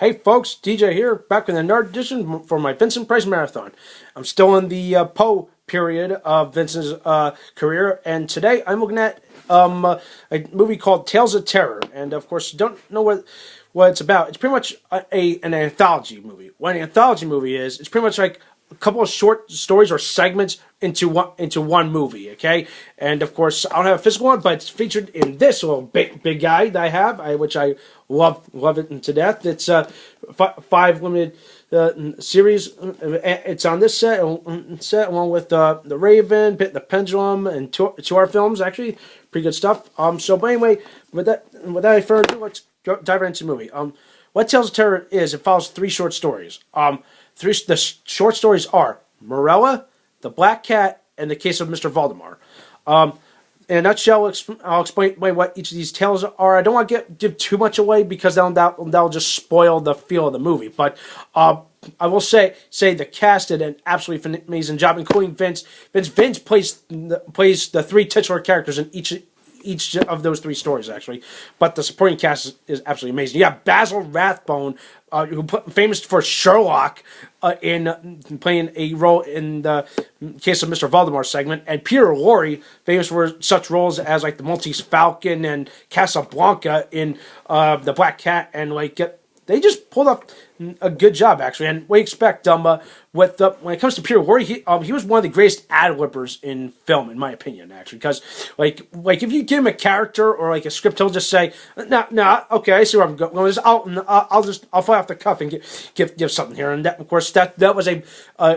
Hey folks, DJ here, back in the Nerd Edition for my Vincent Price Marathon. I'm still in the Poe period of Vincent's career, and today I'm looking at a movie called Tales of Terror. And of course, you don't know what it's about. It's pretty much an anthology movie. What an anthology movie is, it's pretty much like a couple of short stories or segments into one movie, okay? And of course, I don't have a physical one, but it's featured in this little big guy that I have, which I love it to death. It's 5 limited series. It's on this set along with the Raven, the Pendulum, and two our films. Actually, pretty good stuff. But anyway, without further ado, let's dive right into the movie. What Tales of Terror is, it follows 3 short stories. The short stories are Morella, the Black Cat, and the Case of Mr. Valdemar. In a nutshell, I'll explain what each of these tales are. I don't want to give too much away because that'll just spoil the feel of the movie. But I will say the cast did an absolutely amazing job, including Vince. Vince plays the 3 titular characters in each of those 3 stories, actually. But the supporting cast is absolutely amazing. You got Basil Rathbone, famous for Sherlock, in playing a role in the Case of Mr. Valdemar segment, and Peter Lorre, famous for such roles as like the Maltese Falcon and Casablanca in the Black Cat, and they just pulled up a good job, actually. And we expect when it comes to Peter Lorre, he was one of the greatest ad-libbers in film, in my opinion, actually. Because like if you give him a character or like a script, he'll just say, "No, okay, I see where I'm going. I'll fly off the cuff and give something here." And that, of course, that was a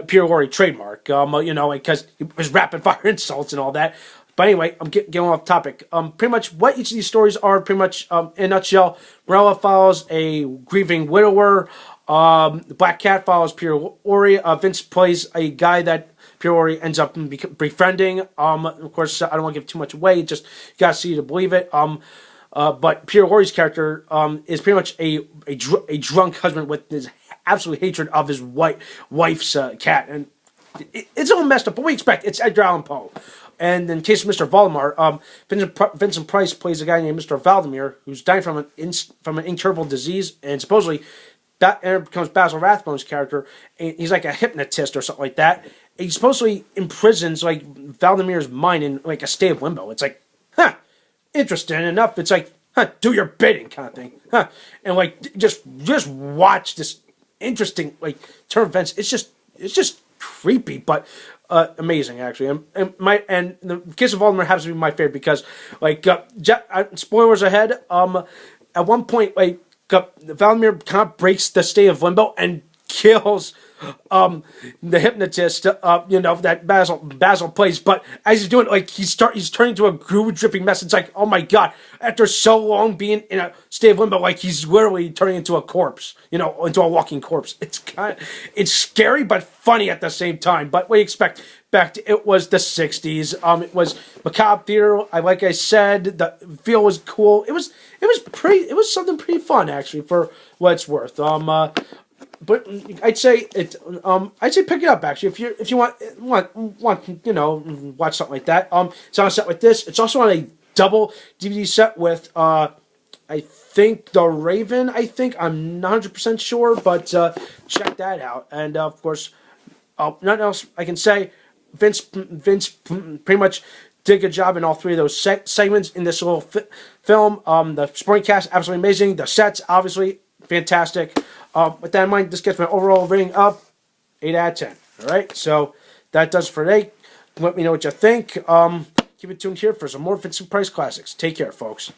Peter Lorre trademark. Because he was rapid fire insults and all that. But anyway, I'm getting off topic. Pretty much what each of these stories are, pretty much in a nutshell, Morella follows a grieving widower. The Black Cat follows Peter Lorre. Vince plays a guy that Peter Lorre ends up befriending. Of course, I don't want to give too much away. Just you gotta see to believe it. But Peter Lorre's character is pretty much a drunk husband with his absolute hatred of his wife's cat, and it's all messed up. But we expect it's Edgar Allan Poe. And in case of Mr. Valdemar, Vincent Price plays a guy named Mr. Valdemar who's dying from an incurable disease, and supposedly that becomes Basil Rathbone's character. And he's like a hypnotist or something like that. And he supposedly imprisons like Valdemar's mind in like a state of limbo. It's like, interesting enough. It's like, do your bidding kind of thing, and like just watch this interesting turn of events. It's just creepy, but amazing, actually. And the Case of Valdemar happens to be my favorite because, spoilers ahead. At one point, Valdemar kind of breaks the state of limbo and kills the hypnotist, that Basil plays. But as he's doing it, he's turning into a goo dripping mess. It's like, oh my god! After so long being in a state of limbo, he's literally turning into a corpse, into a walking corpse. It's scary but funny at the same time. But what do you expect? It was the '60s. It was macabre theater. Like I said, the feel was cool. It was something pretty fun, actually, for what it's worth. But I'd say pick it up, actually, if you want watch something like that. It's on a set like this. It's also on a double DVD set with I think the Raven. I'm not 100% sure, but check that out. And of course, nothing else I can say. Vince pretty much did a good job in all 3 of those segments in this little film. The supporting cast absolutely amazing. The sets obviously fantastic. With that in mind, this gets my overall rating of 8 out of 10. Alright, so that does it for today. Let me know what you think. Keep it tuned here for some more Vincent Price classics. Take care, folks.